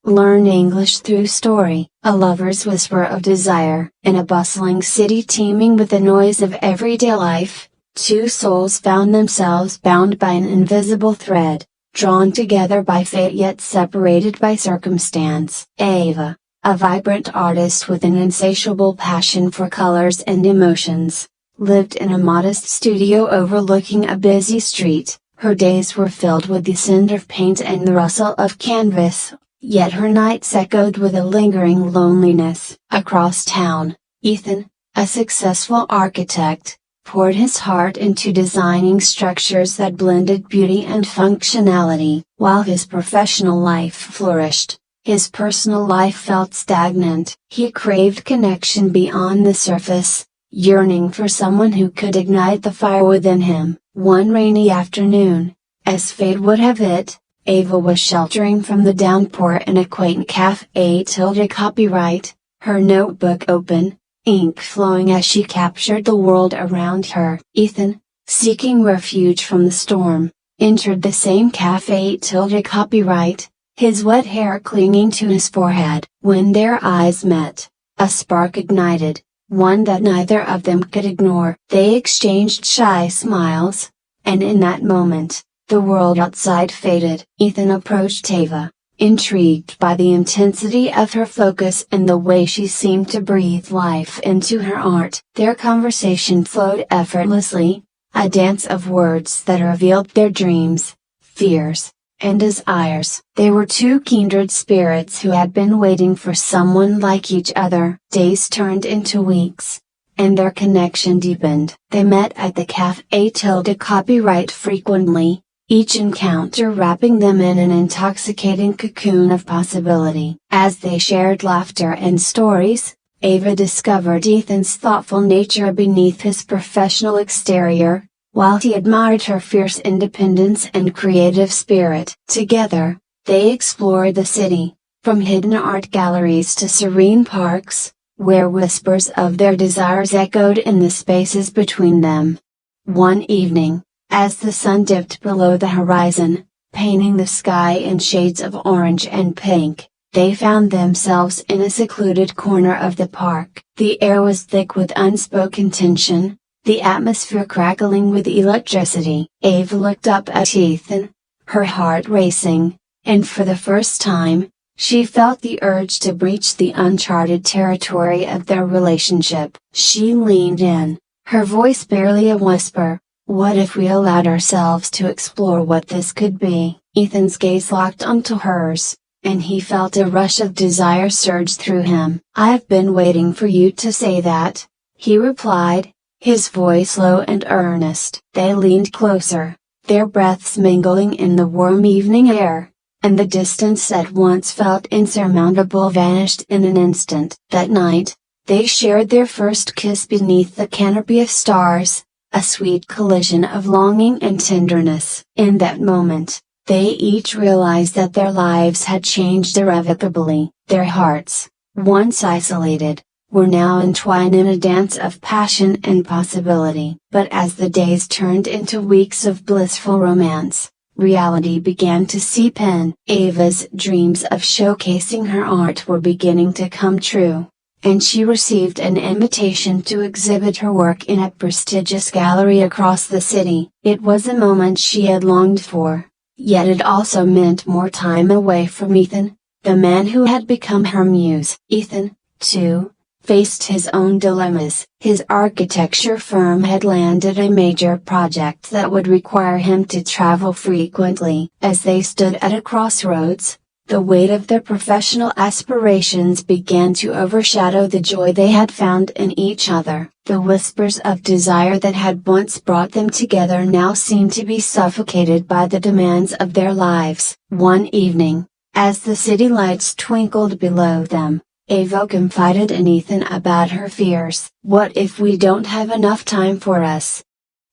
Learn English through story. A lover's whisper of desire. In a bustling city teeming with the noise of everyday life, two souls found themselves bound by an invisible thread, drawn together by fate yet separated by circumstance. Ava, a vibrant artist with an insatiable passion for colors and emotions, lived in a modest studio overlooking a busy street. Her days were filled with the scent of paint and the rustle of canvas, yet her nights echoed with a lingering loneliness. Across town, Ethan, a successful architect, poured his heart into designing structures that blended beauty and functionality. While his professional life flourished, his personal life felt stagnant. He craved connection beyond the surface, yearning for someone who could ignite the fire within him. One rainy afternoon, as fate would have it, Ava was sheltering from the downpour in a quaint cafe. Copyright, her notebook open, ink flowing as she captured the world around her. Ethan, seeking refuge from the storm, entered the same cafe. Copyright, his wet hair clinging to his forehead. When their eyes met, a spark ignited, one that neither of them could ignore. They exchanged shy smiles, and in that moment, the world outside faded. Ethan approached Ava, intrigued by the intensity of her focus and the way she seemed to breathe life into her art. Their conversation flowed effortlessly, a dance of words that revealed their dreams, fears, and desires. They were two kindred spirits who had been waiting for someone like each other. Days turned into weeks, and their connection deepened. They met at the cafe. Copyright frequently, each encounter wrapping them in an intoxicating cocoon of possibility. As they shared laughter and stories, Ava discovered Ethan's thoughtful nature beneath his professional exterior, while he admired her fierce independence and creative spirit. Together, they explored the city, from hidden art galleries to serene parks, where whispers of their desires echoed in the spaces between them. One evening, as the sun dipped below the horizon, painting the sky in shades of orange and pink, they found themselves in a secluded corner of the park. The air was thick with unspoken tension, the atmosphere crackling with electricity. Ava looked up at Ethan, her heart racing, and for the first time, she felt the urge to breach the uncharted territory of their relationship. She leaned in, her voice barely a whisper. What if we allowed ourselves to explore what this could be? Ethan's gaze locked onto hers, and he felt a rush of desire surge through him. I've been waiting for you to say that, he replied, his voice low and earnest. They leaned closer, their breaths mingling in the warm evening air, and the distance that once felt insurmountable vanished in an instant. That night, they shared their first kiss beneath the canopy of stars, a sweet collision of longing and tenderness. In that moment, they each realized that their lives had changed irrevocably. Their hearts, once isolated, were now entwined in a dance of passion and possibility. But as the days turned into weeks of blissful romance, reality began to seep in. Ava's dreams of showcasing her art were beginning to come true, and she received an invitation to exhibit her work in a prestigious gallery across the city. It was a moment she had longed for, yet it also meant more time away from Ethan, the man who had become her muse. Ethan, too, faced his own dilemmas. His architecture firm had landed a major project that would require him to travel frequently. As they stood at a crossroads, the weight of their professional aspirations began to overshadow the joy they had found in each other. The whispers of desire that had once brought them together now seemed to be suffocated by the demands of their lives. One evening, as the city lights twinkled below them, Ava confided in Ethan about her fears. What if we don't have enough time for us?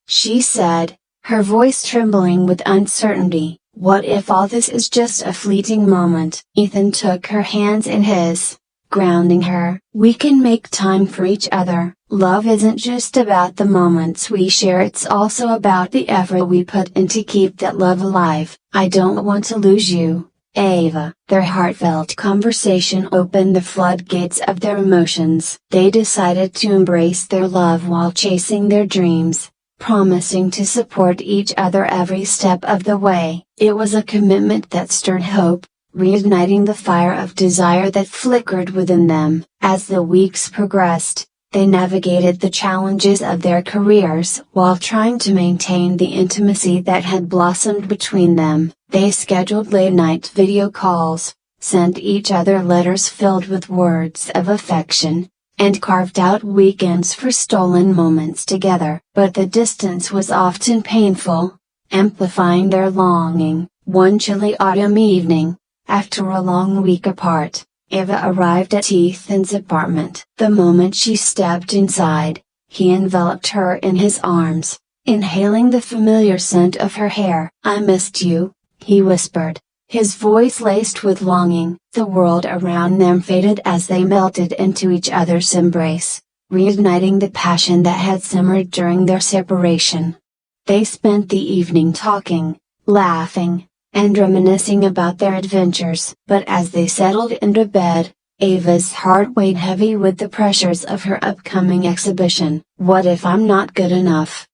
She said, her voice trembling with uncertainty. What if all this is just a fleeting moment? Ethan took her hands in his, grounding her. We can make time for each other. Love isn't just about the moments we share, it's also about the effort we put in to keep that love alive. I don't want to lose you, Ava. Their heartfelt conversation opened the floodgates of their emotions. They decided to embrace their love while chasing their dreams, promising to support each other every step of the way. It was a commitment that stirred hope, reigniting the fire of desire that flickered within them. As the weeks progressed, they navigated the challenges of their careers while trying to maintain the intimacy that had blossomed between them. They scheduled late-night video calls, sent each other letters filled with words of affection, and carved out weekends for stolen moments together. But the distance was often painful, amplifying their longing. One chilly autumn evening, after a long week apart, Ava arrived at Ethan's apartment. The moment she stepped inside, he enveloped her in his arms, inhaling the familiar scent of her hair. "I missed you," he whispered, his voice laced with longing. The world around them faded as they melted into each other's embrace, reigniting the passion that had simmered during their separation. They spent the evening talking, laughing, and reminiscing about their adventures. But as they settled into bed, Ava's heart weighed heavy with the pressures of her upcoming exhibition. "What if I'm not good enough?"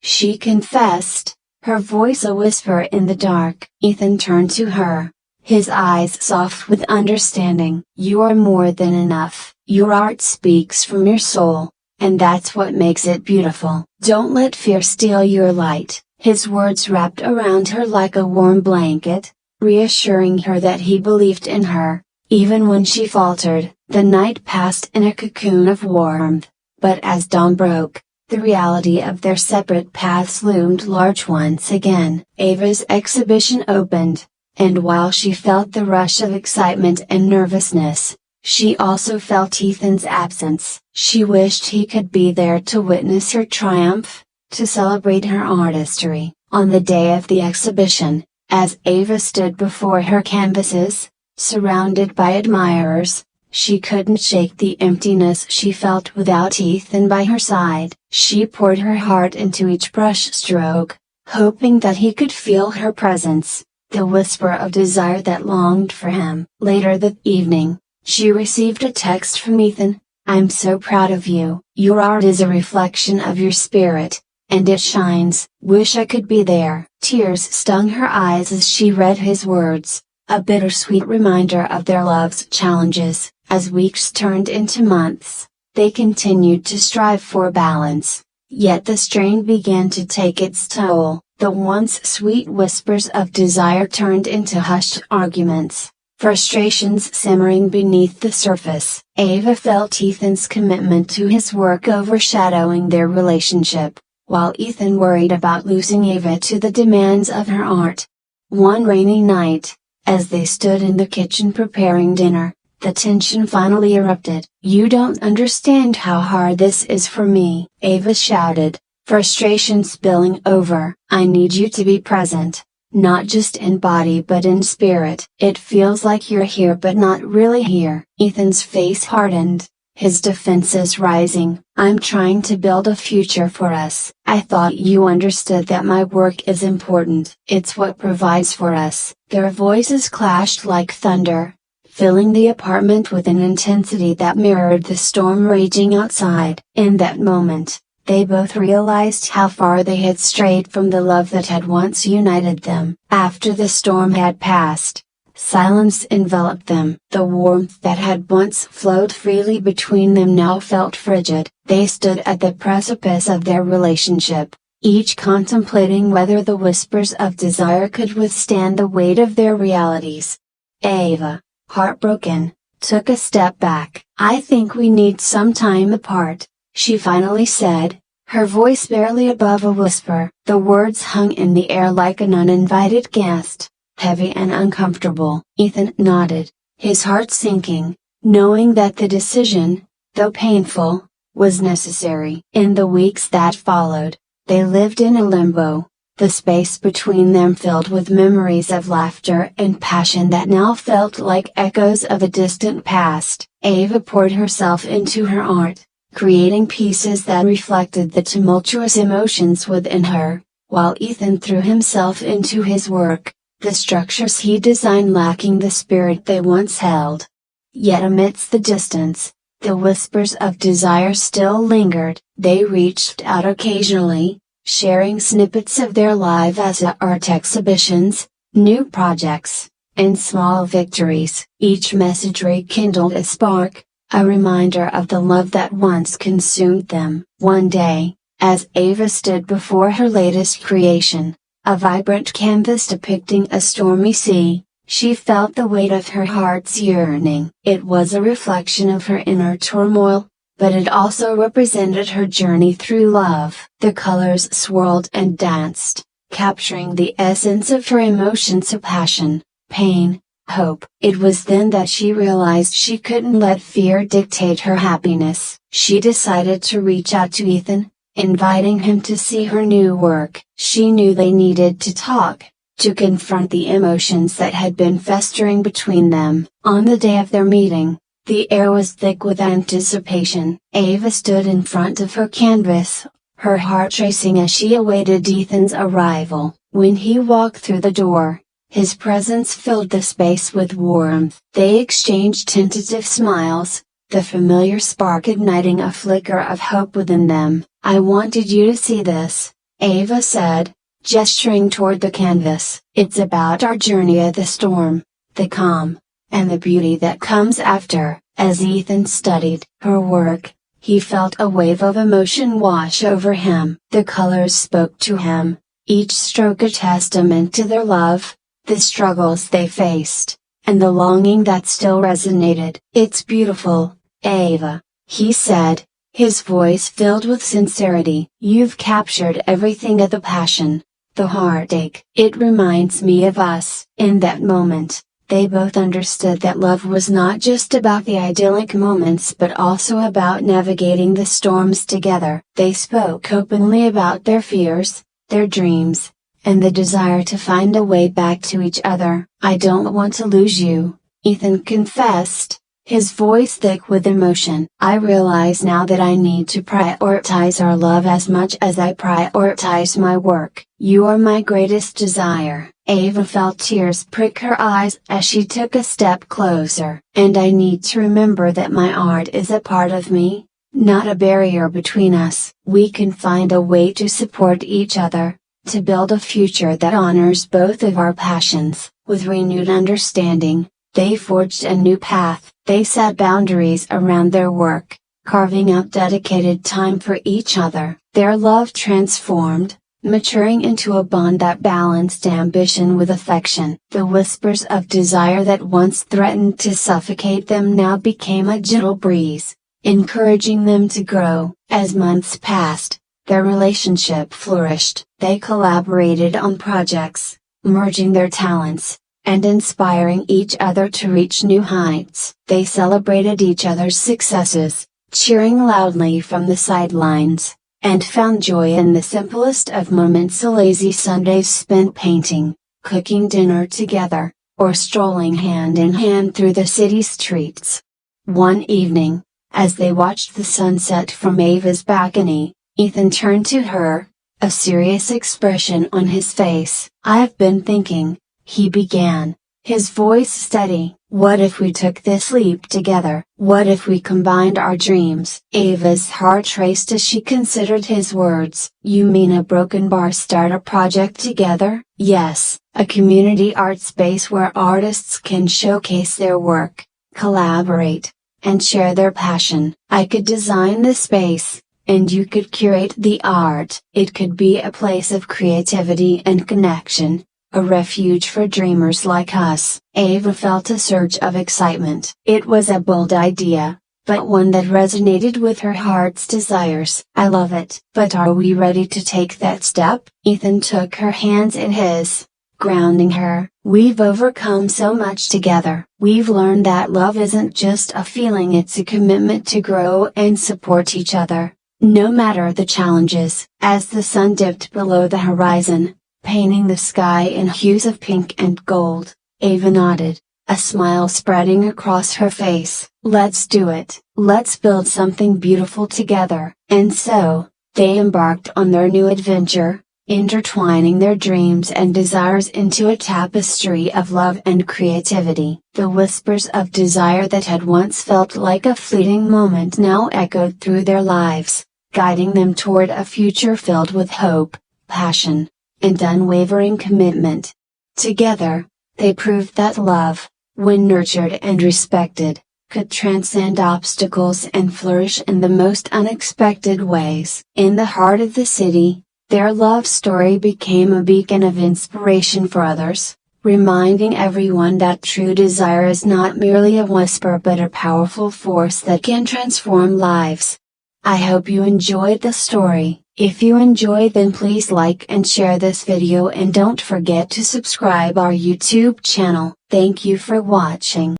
she confessed, her voice a whisper in the dark. Ethan turned to her, his eyes soft with understanding. "You are more than enough. Your art speaks from your soul, and that's what makes it beautiful. Don't let fear steal your light." His words wrapped around her like a warm blanket, reassuring her that he believed in her, even when she faltered. The night passed in a cocoon of warmth, but as dawn broke, the reality of their separate paths loomed large once again. Ava's exhibition opened, and while she felt the rush of excitement and nervousness, she also felt Ethan's absence. She wished he could be there to witness her triumph, to celebrate her artistry. On the day of the exhibition, as Ava stood before her canvases, surrounded by admirers, she couldn't shake the emptiness she felt without Ethan by her side. She poured her heart into each brush stroke, hoping that he could feel her presence, the whisper of desire that longed for him. Later that evening, she received a text from Ethan. "I'm so proud of you. Your art is a reflection of your spirit, and it shines. Wish I could be there." Tears stung her eyes as she read his words, a bittersweet reminder of their love's challenges. As weeks turned into months, they continued to strive for balance, yet the strain began to take its toll. The once sweet whispers of desire turned into hushed arguments, frustrations simmering beneath the surface. Ava felt Ethan's commitment to his work overshadowing their relationship, while Ethan worried about losing Ava to the demands of her art. One rainy night, as they stood in the kitchen preparing dinner, the tension finally erupted. "You don't understand how hard this is for me," Ava shouted, frustration spilling over. "I need you to be present, not just in body but in spirit. It feels like you're here but not really here." Ethan's face hardened, his defenses rising. "I'm trying to build a future for us. I thought you understood that my work is important. It's what provides for us." Their voices clashed like thunder, filling the apartment with an intensity that mirrored the storm raging outside. In that moment, they both realized how far they had strayed from the love that had once united them. After the storm had passed, silence enveloped them. The warmth that had once flowed freely between them now felt frigid. They stood at the precipice of their relationship, each contemplating whether the whispers of desire could withstand the weight of their realities. Ava, heartbroken, took a step back. "I think we need some time apart," she finally said, her voice barely above a whisper. The words hung in the air like an uninvited guest, heavy and uncomfortable. Ethan nodded, his heart sinking, knowing that the decision, though painful, was necessary. In the weeks that followed, they lived in a limbo, the space between them filled with memories of laughter and passion that now felt like echoes of a distant past. Ava poured herself into her art, creating pieces that reflected the tumultuous emotions within her, while Ethan threw himself into his work, the structures he designed lacking the spirit they once held. Yet amidst the distance, the whispers of desire still lingered. They reached out occasionally, sharing snippets of their lives as art exhibitions, new projects, and small victories. Each message rekindled a spark, a reminder of the love that once consumed them. One day, as Ava stood before her latest creation, a vibrant canvas depicting a stormy sea, she felt the weight of her heart's yearning. It was a reflection of her inner turmoil, but it also represented her journey through love. The colors swirled and danced, capturing the essence of her emotions of passion, pain, hope. It was then that she realized she couldn't let fear dictate her happiness. She decided to reach out to Ethan, inviting him to see her new work. She knew they needed to talk, to confront the emotions that had been festering between them. On the day of their meeting, the air was thick with anticipation. Ava stood in front of her canvas, her heart racing as she awaited Ethan's arrival. When he walked through the door, his presence filled the space with warmth. They exchanged tentative smiles, the familiar spark igniting a flicker of hope within them. "I wanted you to see this," Ava said, gesturing toward the canvas. "It's about our journey of the storm, the calm, and the beauty that comes after." As Ethan studied her work, he felt a wave of emotion wash over him. The colors spoke to him, each stroke a testament to their love, the struggles they faced, and the longing that still resonated. "It's beautiful, Ava," he said, his voice filled with sincerity. "You've captured everything of the passion, the heartache. It reminds me of us." In that moment, they both understood that love was not just about the idyllic moments but also about navigating the storms together. They spoke openly about their fears, their dreams, and the desire to find a way back to each other. "I don't want to lose you," Ethan confessed, his voice thick with emotion. "I realize now that I need to prioritize our love as much as I prioritize my work. You are my greatest desire." Ava felt tears prick her eyes as she took a step closer. "And I need to remember that my art is a part of me, not a barrier between us. We can find a way to support each other, to build a future that honors both of our passions." With renewed understanding, they forged a new path. They set boundaries around their work, carving out dedicated time for each other. Their love transformed, maturing into a bond that balanced ambition with affection. The whispers of desire that once threatened to suffocate them now became a gentle breeze, encouraging them to grow. As months passed, their relationship flourished. They collaborated on projects, merging their talents, and inspiring each other to reach new heights. They celebrated each other's successes, cheering loudly from the sidelines, and found joy in the simplest of moments. Lazy Sundays spent painting, cooking dinner together, or strolling hand in hand through the city streets. One evening, as they watched the sunset from Ava's balcony, Ethan turned to her, a serious expression on his face. "I've been thinking," he began, his voice steady. "What if we took this leap together? What if we combined our dreams?" Ava's heart raced as she considered his words. "You mean a broken bar start a project together?" "Yes, a community art space where artists can showcase their work, collaborate, and share their passion. I could design the space, and you could curate the art. It could be a place of creativity and connection, a refuge for dreamers like us." Ava felt a surge of excitement. It was a bold idea, but one that resonated with her heart's desires. "I love it." "But are we ready to take that step?" Ethan took her hands in his, grounding her. "We've overcome so much together. We've learned that love isn't just a feeling, it's a commitment to grow and support each other, no matter the challenges." As the sun dipped below the horizon, painting the sky in hues of pink and gold, Ava nodded, a smile spreading across her face. "Let's do it. Let's build something beautiful together." And so, they embarked on their new adventure, intertwining their dreams and desires into a tapestry of love and creativity. The whispers of desire that had once felt like a fleeting moment now echoed through their lives, guiding them toward a future filled with hope, passion, and unwavering commitment. Together, they proved that love, when nurtured and respected, could transcend obstacles and flourish in the most unexpected ways. In the heart of the city, their love story became a beacon of inspiration for others, reminding everyone that true desire is not merely a whisper but a powerful force that can transform lives. I hope you enjoyed the story. If you enjoyed, then please like and share this video, and don't forget to subscribe our YouTube channel. Thank you for watching.